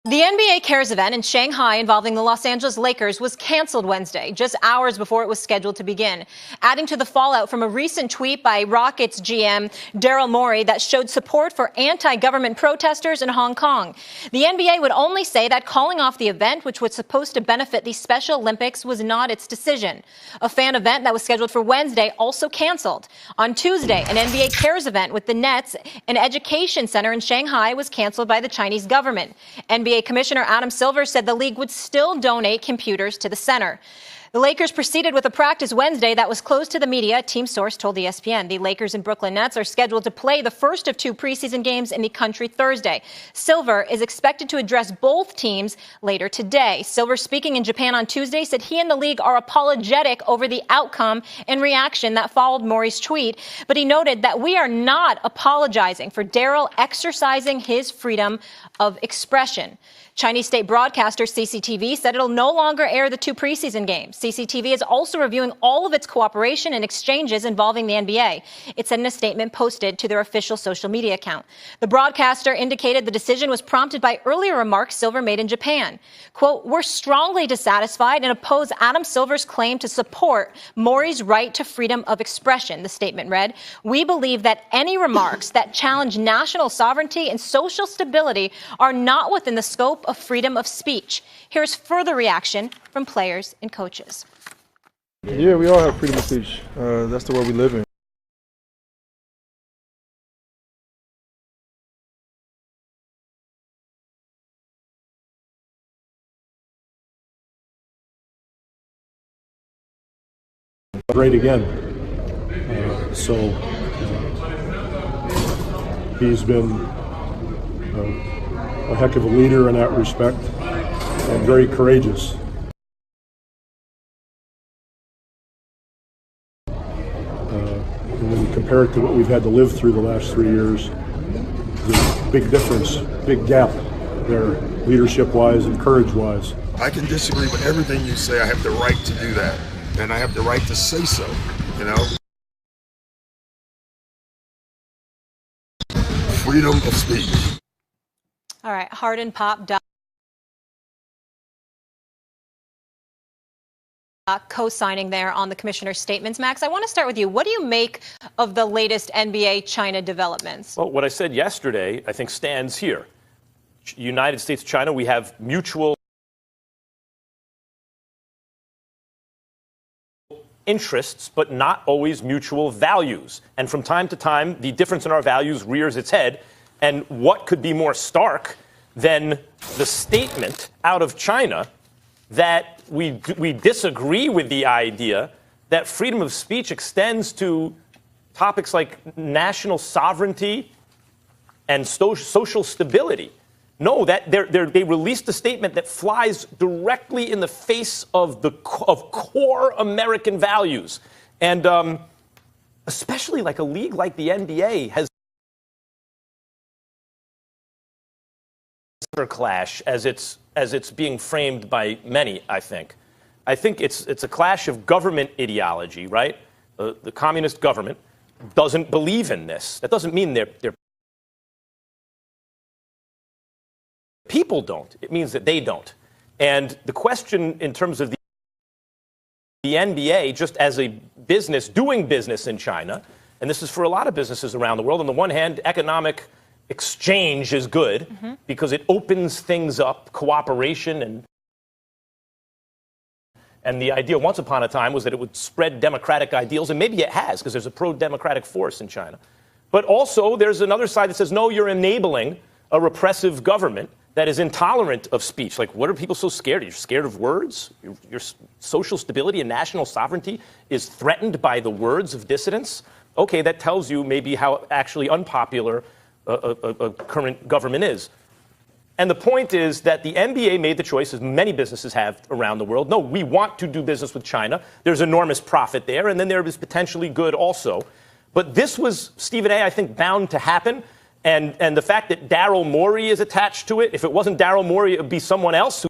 The NBA Cares event in Shanghai involving the Los Angeles Lakers was canceled Wednesday, just hours before it was scheduled to begin, adding to the fallout from a recent tweet by Rockets GM Daryl Morey that showed support for anti-government protesters in Hong Kong. The NBA would only say that calling off the event, which was supposed to benefit the Special Olympics, was not its decision. A fan event that was scheduled for Wednesday also canceled. On Tuesday, an NBA Cares event with the Nets, an education center in Shanghai, was canceled by the Chinese government. NBA Commissioner Adam Silver said the league would still donate computers to the center. The Lakers proceeded with a practice Wednesday that was closed to the media, a team source told ESPN. The Lakers and Brooklyn Nets are scheduled to play the first of two preseason games in the country Thursday. Silver is expected to address both teams later today. Silver, speaking in Japan on Tuesday, said he and the league are apologetic over the outcome and reaction that followed Morey's tweet. But he noted that we are not apologizing for Daryl exercising his freedom of expression. Chinese state broadcaster CCTV said it'll no longer air the two preseason games. CCTV is also reviewing all of its cooperation and exchanges involving the NBA. It said in a statement posted to their official social media account. The broadcaster indicated the decision was prompted by earlier remarks Silver made in Japan. Quote, "We're strongly dissatisfied and oppose Adam Silver's claim to support Morey's right to freedom of expression," the statement read. "We believe that any remarks that challenge national sovereignty and social stability are not within the scope of freedom of speech." Here's further reaction from players and coaches. Yeah, we all have freedom of speech. That's the world we live in. Great again. He's been a heck of a leader in that respect and very courageous. And when you compare it to what we've had to live through the last 3 years, there's a big difference, big gap there, leadership-wise and courage-wise. I can disagree with everything you say. I have the right to do that, and I have the right to say so, you know? Freedom of speech. All right, Hardin Pop co-signing there on the commissioner's statements. Max, I want to start with you. What do you make of the latest NBA China developments? Well, what I said yesterday, I think, stands here. United States, China, we have mutual interests, but not always mutual values. And from time to time, the difference in our values rears its head. And what could be more stark than the statement out of China that we disagree with the idea that freedom of speech extends to topics like national sovereignty and social stability. No, that they released a statement that flies directly in the face of core American values, and especially like a league like the NBA has clash as it's being framed by many. I think it's a clash of government ideology, right? The communist government doesn't believe in this. That doesn't mean their people don't. It means that they don't. And the question in terms of the NBA, just as a business doing business in China, and this is for a lot of businesses around the world, on the one hand, economic exchange is good because it opens things up, cooperation, and the idea once upon a time was that it would spread democratic ideals, and maybe it has because there's a pro-democratic force in China. But also there's another side that says, no, you're enabling a repressive government that is intolerant of speech. Like, what are people so scared of? You're scared of words? Your social stability and national sovereignty is threatened by the words of dissidents? Okay, that tells you maybe how actually unpopular a current government is. And the point is that the NBA made the choice, as many businesses have around the world. No, we want to do business with China. There's enormous profit there, and then there is potentially good also. But this was, Stephen A., I think, bound to happen. And the fact that Daryl Morey is attached to it, if it wasn't Daryl Morey, it would be someone else who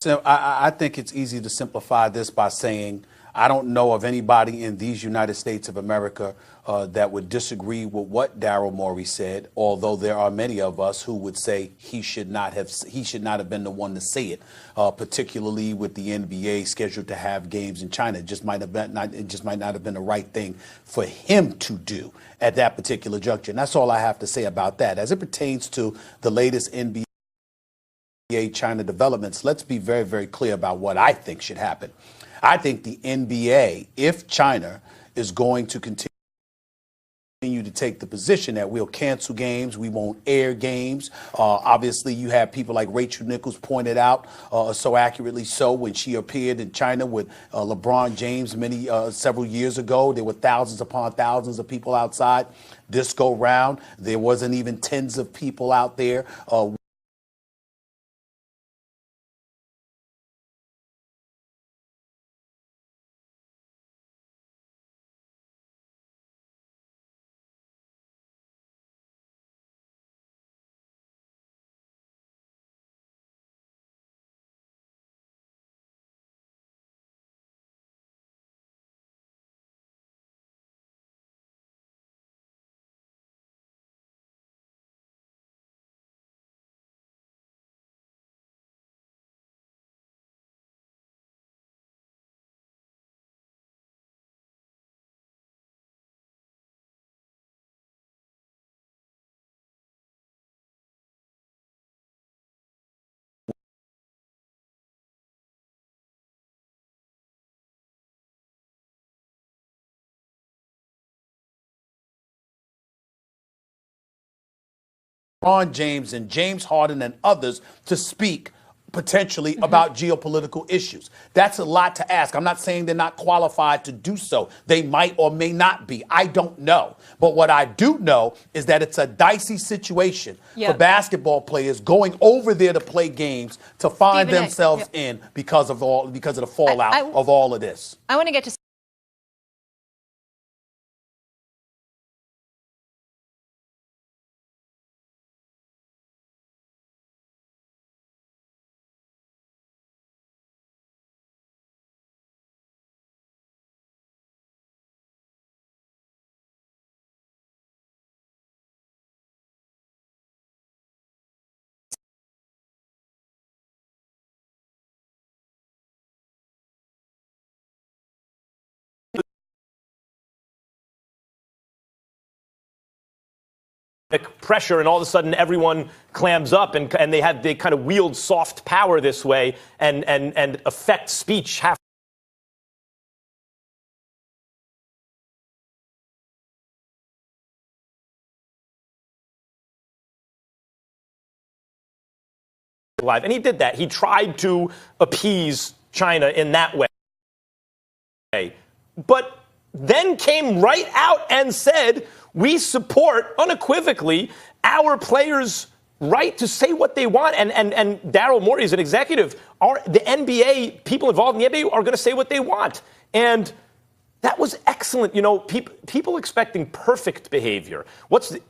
So I think it's easy to simplify this by saying I don't know of anybody in these United States of America that would disagree with what Daryl Morey said, although there are many of us who would say he should not have been the one to say it, particularly with the NBA scheduled to have games in China. It just might not have been the right thing for him to do at that particular juncture. And that's all I have to say about that. As it pertains to the latest NBA China developments, let's be very, very clear about what I think should happen. I think the NBA, if China is going to continue to take the position that we'll cancel games, we won't air games. Obviously, you have people like Rachel Nichols pointed out so accurately so when she appeared in China with LeBron James several years ago. There were thousands upon thousands of people outside. This go round, there wasn't even tens of people out there. LeBron James and James Harden and others to speak potentially about geopolitical issues. That's a lot to ask. I'm not saying they're not qualified to do so. They might or may not be. I don't know. But what I do know is that it's a dicey situation for basketball players going over there to play games to find themselves in because of the fallout of all of this. I want to get to pressure, and all of a sudden everyone clams up, and they kind of wield soft power this way and affect speech half. Live. And he did that. He tried to appease China in that way. But then came right out and said, we support unequivocally our players' right to say what they want. And Daryl Morey is an executive. The NBA, people involved in the NBA are going to say what they want. And that was excellent. You know, people expecting perfect behavior.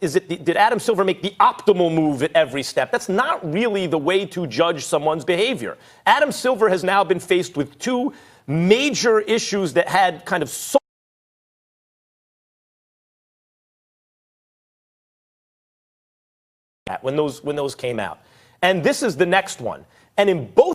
Did Adam Silver make the optimal move at every step? That's not really the way to judge someone's behavior. Adam Silver has now been faced with two major issues that had kind of when those came out. And this is the next one. And in both